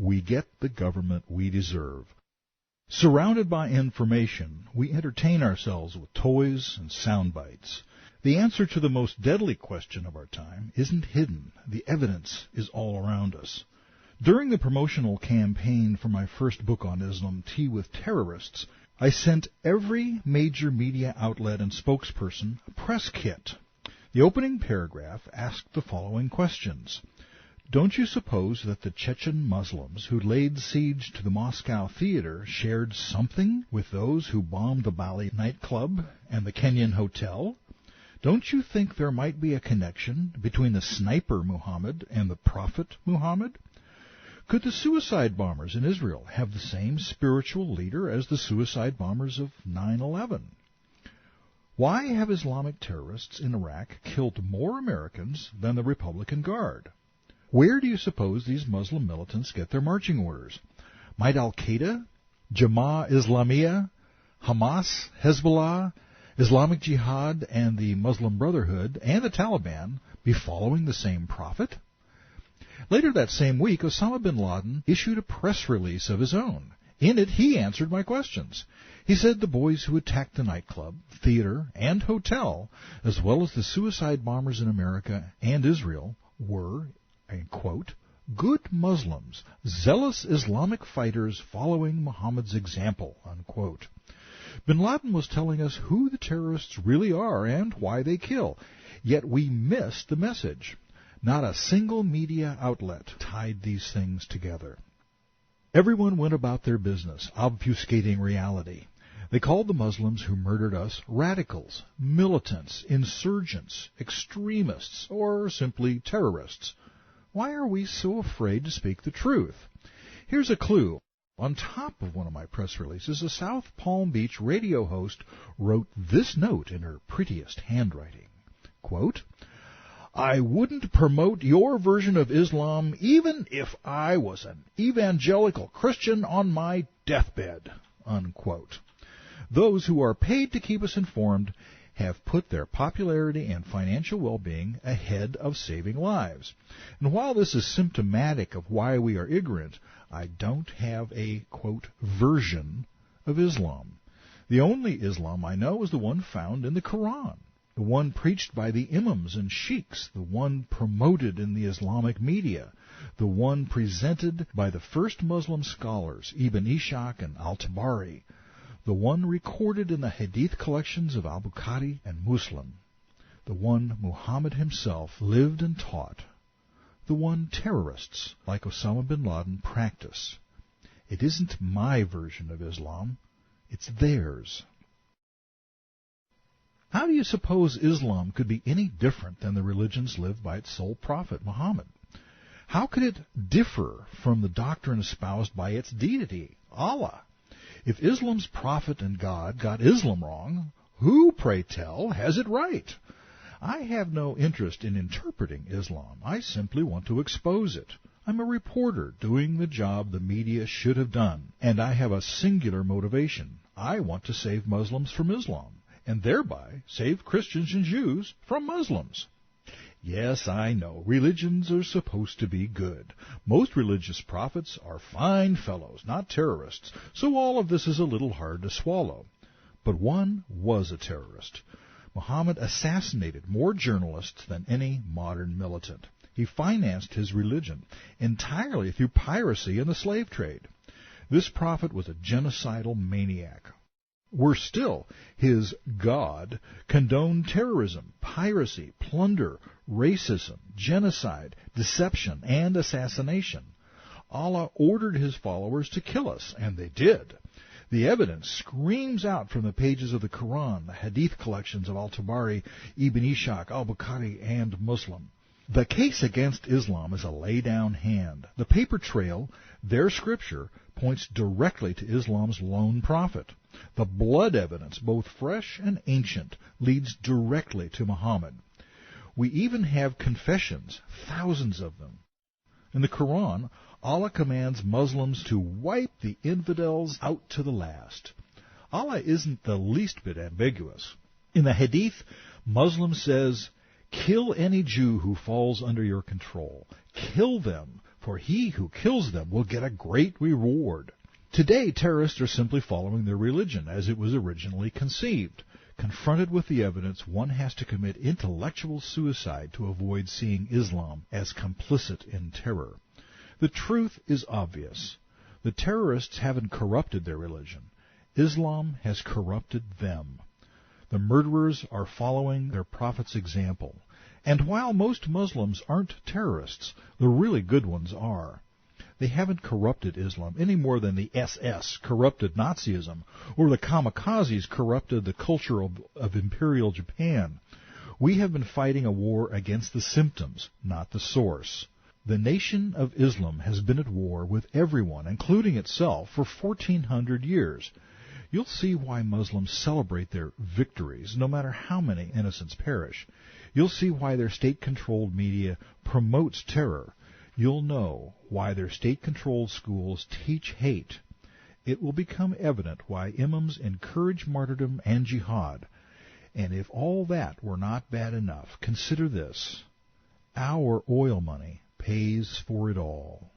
We get the government we deserve. Surrounded by information, we entertain ourselves with toys and sound bites. The answer to the most deadly question of our time isn't hidden. The evidence is all around us. During the promotional campaign for my first book on Islam, Tea with Terrorists, I sent every major media outlet and spokesperson a press kit. The opening paragraph asked the following questions. Don't you suppose that the Chechen Muslims who laid siege to the Moscow theater shared something with those who bombed the Bali nightclub and the Kenyan hotel? Don't you think there might be a connection between the sniper Muhammad and the prophet Muhammad? Could the suicide bombers in Israel have the same spiritual leader as the suicide bombers of 9/11? Why have Islamic terrorists in Iraq killed more Americans than the Republican Guard? Where do you suppose these Muslim militants get their marching orders? Might Al-Qaeda, Jamaat Islamiyah, Hamas, Hezbollah, Islamic Jihad, and the Muslim Brotherhood, and the Taliban be following the same prophet? Later that same week, Osama bin Laden issued a press release of his own. In it, he answered my questions. He said the boys who attacked the nightclub, theater, and hotel, as well as the suicide bombers in America and Israel, were, and quote, good Muslims, zealous Islamic fighters following Muhammad's example, unquote. Bin Laden was telling us who the terrorists really are and why they kill, yet we missed the message. Not a single media outlet tied these things together. Everyone went about their business, obfuscating reality. They called the Muslims who murdered us radicals, militants, insurgents, extremists, or simply terrorists. Why are we so afraid to speak the truth? Here's a clue. On top of one of my press releases, a South Palm Beach radio host wrote this note in her prettiest handwriting. Quote, I wouldn't promote your version of Islam even if I was an evangelical Christian on my deathbed. Unquote. Those who are paid to keep us informed have put their popularity and financial well-being ahead of saving lives. And while this is symptomatic of why we are ignorant, I don't have a, quote, version of Islam. The only Islam I know is the one found in the Quran, the one preached by the imams and sheikhs, the one promoted in the Islamic media, the one presented by the first Muslim scholars, Ibn Ishaq and Al-Tabari, the one recorded in the hadith collections of Al-Bukhari and Muslim, the one Muhammad himself lived and taught, the one terrorists like Osama bin Laden practice. It isn't my version of Islam, it's theirs. How do you suppose Islam could be any different than the religions lived by its sole prophet, Muhammad? How could it differ from the doctrine espoused by its deity, Allah? If Islam's prophet and God got Islam wrong, who, pray tell, has it right? I have no interest in interpreting Islam. I simply want to expose it. I'm a reporter doing the job the media should have done, and I have a singular motivation. I want to save Muslims from Islam, and thereby save Christians and Jews from Muslims. Yes, I know, religions are supposed to be good. Most religious prophets are fine fellows, not terrorists, so all of this is a little hard to swallow. But one was a terrorist. Muhammad assassinated more journalists than any modern militant. He financed his religion entirely through piracy and the slave trade. This prophet was a genocidal maniac. Worse still, his God condoned terrorism, piracy, plunder, racism, genocide, deception, and assassination. Allah ordered his followers to kill us, and they did. The evidence screams out from the pages of the Quran, the hadith collections of Al-Tabari, Ibn Ishaq, Al-Bukhari, and Muslim. The case against Islam is a lay-down hand. The paper trail, their scripture, points directly to Islam's lone prophet. The blood evidence, both fresh and ancient, leads directly to Muhammad. We even have confessions, thousands of them. In the Quran, Allah commands Muslims to wipe the infidels out to the last. Allah isn't the least bit ambiguous. In the Hadith, Muslim says, "Kill any Jew who falls under your control. Kill them, for he who kills them will get a great reward." Today, terrorists are simply following their religion as it was originally conceived. Confronted with the evidence, one has to commit intellectual suicide to avoid seeing Islam as complicit in terror. The truth is obvious. The terrorists haven't corrupted their religion. Islam has corrupted them. The murderers are following their prophet's example. And while most Muslims aren't terrorists, the really good ones are. They haven't corrupted Islam any more than the SS corrupted Nazism or the kamikazes corrupted the culture of Imperial Japan. We have been fighting a war against the symptoms, not the source. The Nation of Islam has been at war with everyone, including itself, for 1,400 years. You'll see why Muslims celebrate their victories, no matter how many innocents perish. You'll see why their state-controlled media promotes terror. You'll know why their state-controlled schools teach hate. It will become evident why imams encourage martyrdom and jihad. And if all that were not bad enough, consider this. Our oil money pays for it all.